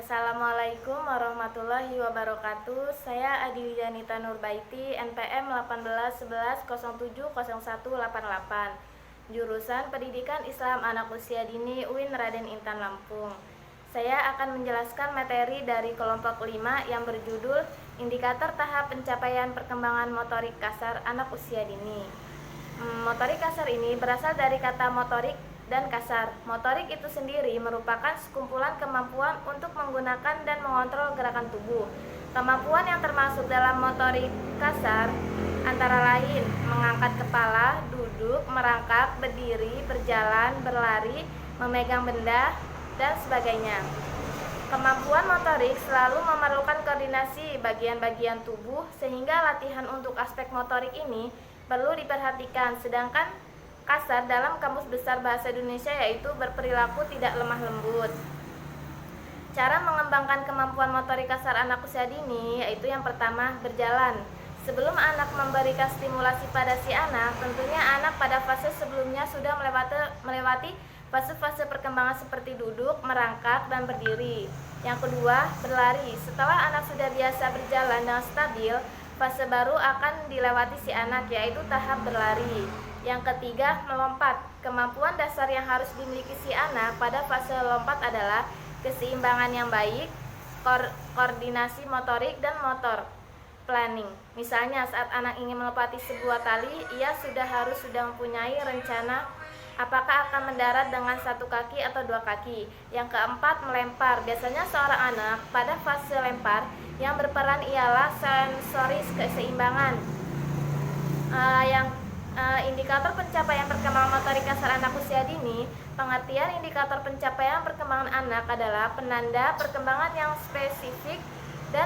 Assalamualaikum warahmatullahi wabarakatuh. Saya Adilianita Nurbaiti, NPM 1811070188, jurusan Pendidikan Islam Anak Usia Dini UIN Raden Intan Lampung. Saya akan menjelaskan materi dari kelompok 5 yang berjudul Indikator Tahap Pencapaian Perkembangan Motorik Kasar Anak Usia Dini. Motorik kasar ini berasal dari kata motorik dan kasar. Motorik itu sendiri merupakan sekumpulan kemampuan untuk menggunakan dan mengontrol gerakan tubuh. Kemampuan yang termasuk dalam motorik kasar antara lain mengangkat kepala, duduk, merangkak, berdiri, berjalan, berlari, memegang benda, dan sebagainya. Kemampuan motorik selalu memerlukan koordinasi bagian-bagian tubuh, sehingga latihan untuk aspek motorik ini perlu diperhatikan. Sedangkan kasar dalam Kamus Besar Bahasa Indonesia yaitu berperilaku tidak lemah lembut. Cara mengembangkan kemampuan motorik kasar anak usia dini yaitu yang pertama, berjalan. Sebelum anak memberikan stimulasi pada si anak, tentunya anak pada fase sebelumnya sudah melewati fase-fase perkembangan seperti duduk, merangkak, dan berdiri. Yang kedua, berlari. Setelah anak sudah biasa berjalan dengan stabil, fase baru akan dilewati si anak yaitu tahap berlari. Yang ketiga, melompat. Kemampuan dasar yang harus dimiliki si anak pada fase lompat adalah keseimbangan yang baik, koordinasi motorik, dan motor planning. Misalnya saat anak ingin melompati sebuah tali, ia harus mempunyai rencana apakah akan mendarat dengan satu kaki atau dua kaki. Yang keempat, melempar. Biasanya seorang anak pada fase lempar yang berperan ialah sensoris keseimbangan. Indikator pencapaian perkembangan motorik kasar anak usia dini. Pengertian indikator pencapaian perkembangan anak adalah penanda perkembangan yang spesifik dan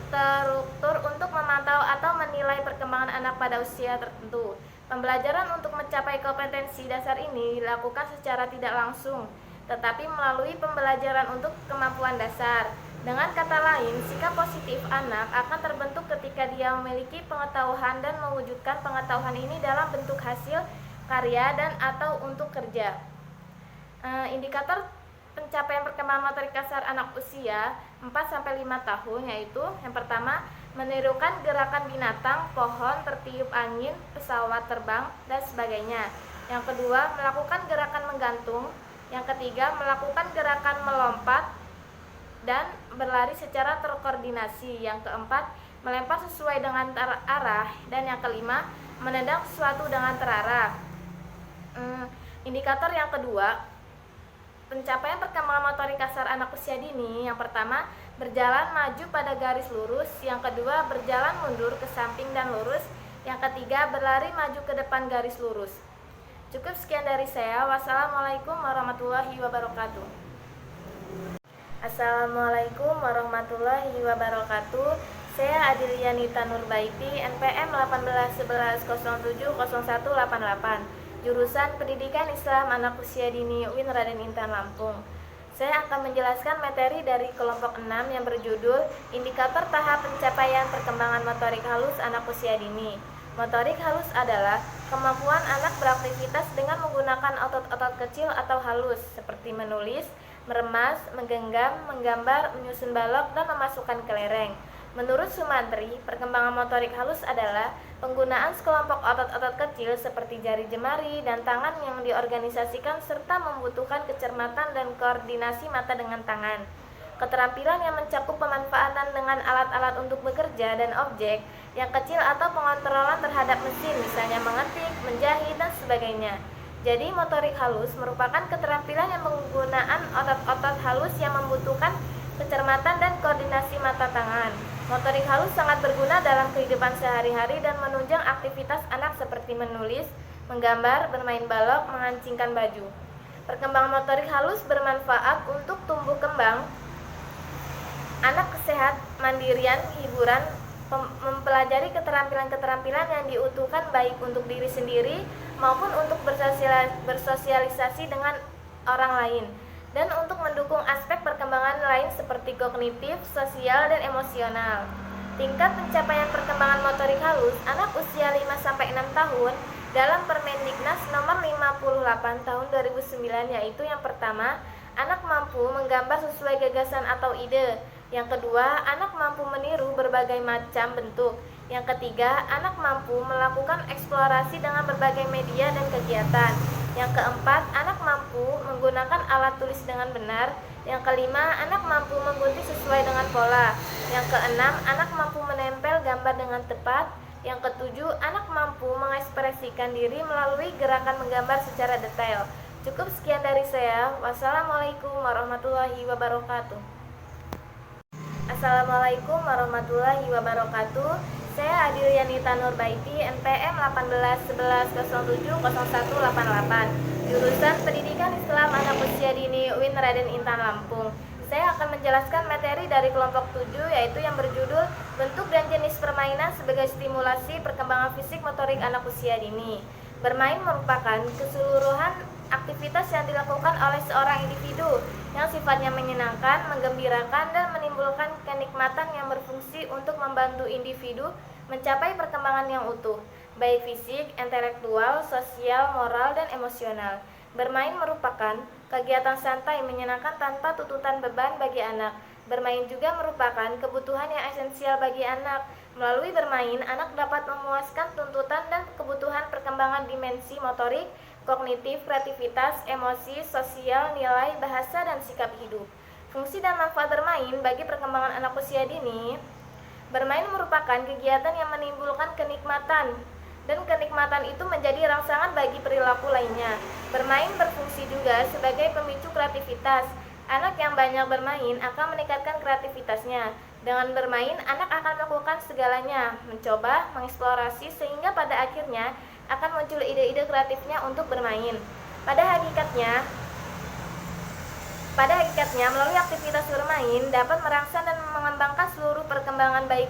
terstruktur untuk memantau atau menilai perkembangan anak pada usia tertentu. Pembelajaran untuk mencapai kompetensi dasar ini dilakukan secara tidak langsung, tetapi melalui pembelajaran untuk kemampuan dasar. Dengan kata lain, sikap positif anak akan terbentuk ketika dia memiliki pengetahuan dan mewujudkan pengetahuan ini dalam bentuk hasil karya dan atau untuk kerja. Indikator pencapaian perkembangan motorik kasar anak usia 4-5 tahun yaitu yang pertama, menirukan gerakan binatang, pohon, tertiup angin, pesawat terbang, dan sebagainya. Yang kedua, melakukan gerakan menggantung. Yang ketiga, melakukan gerakan melompat dan berlari secara terkoordinasi. Yang keempat, melempar sesuai dengan arah. Dan yang kelima, menendang sesuatu dengan terarah. Indikator yang kedua, pencapaian perkembangan motorik kasar anak usia dini. Yang pertama, berjalan maju pada garis lurus. Yang kedua, berjalan mundur ke samping dan lurus. Yang ketiga, berlari maju ke depan garis lurus. Cukup sekian dari saya. Wassalamualaikum warahmatullahi wabarakatuh. Assalamualaikum warahmatullahi wabarakatuh. Saya Adilianita Nurbaiti, NPM 1811070188, jurusan Pendidikan Islam Anak Usia Dini UIN Raden Intan Lampung. Saya akan menjelaskan materi dari kelompok 6 yang berjudul Indikator Tahap Pencapaian Perkembangan Motorik Halus Anak Usia Dini. Motorik halus adalah kemampuan anak beraktivitas dengan menggunakan otot-otot kecil atau halus seperti menulis, meremas, menggenggam, menggambar, menyusun balok, dan memasukkan kelereng. Menurut Sumantri, perkembangan motorik halus adalah penggunaan sekelompok otot-otot kecil seperti jari jemari dan tangan yang diorganisasikan serta membutuhkan kecermatan dan koordinasi mata dengan tangan. Keterampilan yang mencakup pemanfaatan dengan alat-alat untuk bekerja dan objek yang kecil atau pengontrolan terhadap mesin, misalnya mengetik, menjahit, dan sebagainya. Jadi motorik halus merupakan keterampilan yang penggunaan otot-otot halus yang membutuhkan kecermatan dan koordinasi mata tangan. Motorik halus sangat berguna dalam kehidupan sehari-hari dan menunjang aktivitas anak seperti menulis, menggambar, bermain balok, mengancingkan baju. Perkembangan motorik halus bermanfaat untuk tumbuh kembang anak, sehat, mandirian, hiburan, mempelajari keterampilan-keterampilan yang diutuhkan baik untuk diri sendiri maupun untuk bersosialisasi dengan orang lain, dan untuk mendukung aspek perkembangan lain seperti kognitif, sosial, dan emosional. Tingkat pencapaian perkembangan motorik halus anak usia 5-6 tahun dalam Permendiknas nomor 58 tahun 2009 yaitu yang pertama, anak mampu menggambar sesuai gagasan atau ide. Yang kedua, anak mampu meniru berbagai macam bentuk. Yang ketiga, anak mampu melakukan eksplorasi dengan berbagai media dan kegiatan. Yang keempat, anak mampu menggunakan alat tulis dengan benar. Yang kelima, anak mampu menggunting sesuai dengan pola. Yang keenam, anak mampu menempel gambar dengan tepat. Yang ketujuh, anak mampu mengekspresikan diri melalui gerakan menggambar secara detail. Cukup sekian dari saya. Wassalamualaikum warahmatullahi wabarakatuh. Assalamualaikum warahmatullahi wabarakatuh. Saya Adilianita Nurbaiti, NPM 1811070188, jurusan Pendidikan Islam Anak Usia Dini UIN Raden Intan Lampung. Saya akan menjelaskan materi dari kelompok 7, yaitu yang berjudul Bentuk dan Jenis Permainan sebagai Stimulasi Perkembangan Fisik Motorik Anak Usia Dini. Bermain merupakan keseluruhan aktivitas yang dilakukan oleh seorang individu yang sifatnya menyenangkan, menggembirakan, dan menimbulkan kenikmatan yang berfungsi untuk membantu individu mencapai perkembangan yang utuh, baik fisik, intelektual, sosial, moral, dan emosional. Bermain merupakan kegiatan santai menyenangkan tanpa tuntutan beban bagi anak. Bermain juga merupakan kebutuhan yang esensial bagi anak. Melalui bermain, anak dapat memuaskan tuntutan dan kebutuhan perkembangan dimensi motorik, kognitif, kreativitas, emosi, sosial, nilai, bahasa, dan sikap hidup. Fungsi dan manfaat bermain bagi perkembangan anak usia dini. Bermain merupakan kegiatan yang menimbulkan kenikmatan, dan kenikmatan itu menjadi rangsangan bagi perilaku lainnya. Bermain berfungsi juga sebagai pemicu kreativitas. Anak yang banyak bermain akan meningkatkan kreativitasnya. Dengan bermain, anak akan melakukan segalanya, mencoba, mengeksplorasi, sehingga pada akhirnya akan muncul ide-ide kreatifnya untuk bermain. Pada hakikatnya, melalui aktivitas bermain dapat merangsang dan mengembangkan seluruh perkembangan baik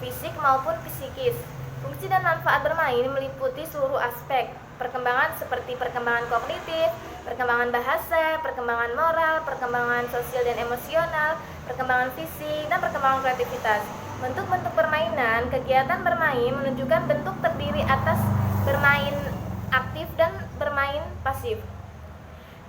fisik maupun psikis. Fungsi dan manfaat bermain meliputi seluruh aspek perkembangan seperti perkembangan kognitif, perkembangan bahasa, perkembangan moral, perkembangan sosial dan emosional, perkembangan fisik, dan perkembangan kreativitas. Bentuk-bentuk permainan, kegiatan bermain menunjukkan bentuk terdiri atas bermain aktif dan bermain pasif.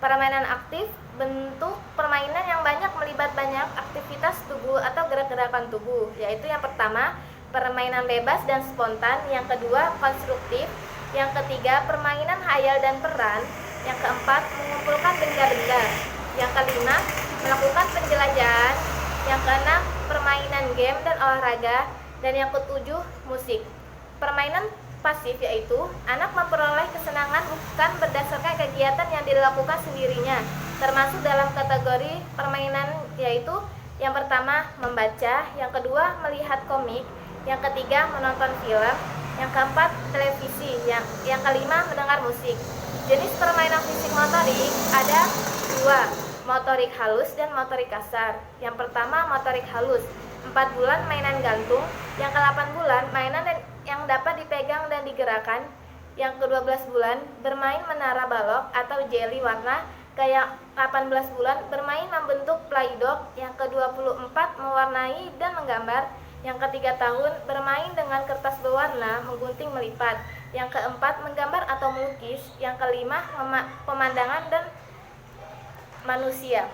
Permainan aktif, bentuk permainan yang banyak melibat banyak aktivitas tubuh atau gerak-gerakan tubuh, yaitu yang pertama, permainan bebas dan spontan, yang kedua, konstruktif, yang ketiga, permainan hayal dan peran, yang keempat, mengumpulkan benda-benda, yang kelima, melakukan penjelajahan, yang keenam, permainan game dan olahraga, dan yang ketujuh, musik. Permainan pasif yaitu anak memperoleh kesenangan bukan berdasarkan kegiatan yang dilakukan sendirinya, termasuk dalam kategori permainan yaitu yang pertama membaca, yang kedua melihat komik, yang ketiga menonton film, yang keempat televisi, yang kelima mendengar musik. Jenis permainan fisik motorik ada dua, motorik halus dan motorik kasar. Yang pertama motorik halus, 4 bulan mainan gantung, yang ke-8 bulan mainan yang dapat dipegang dan digerakkan, yang ke-12 bulan bermain menara balok atau jeli warna, kayak 18 bulan bermain membentuk play-doh, yang ke-24 mewarnai dan menggambar, yang ke-3 tahun bermain dengan kertas berwarna, menggunting, melipat, yang ke-4 menggambar atau melukis, yang ke-5 pemandangan dan manusia.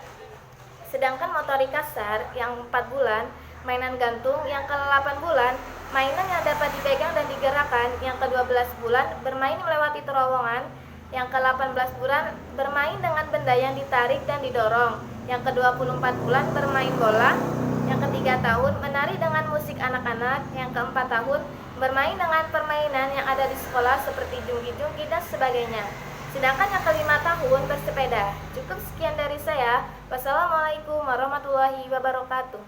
Sedangkan motorik kasar yang 4 bulan mainan gantung, yang ke-8 bulan mainan yang dapat dipegang dan digerakkan, yang ke-12 bulan bermain melewati terowongan, yang ke-18 bulan bermain dengan benda yang ditarik dan didorong, yang ke-24 bulan bermain bola, yang ke-3 tahun menari dengan musik anak-anak, yang ke-4 tahun bermain dengan permainan yang ada di sekolah seperti jungki-jungki dan sebagainya. Sedangkan yang ke-5 tahun bersepeda. Cukup sekian dari saya. Wassalamualaikum warahmatullahi wabarakatuh.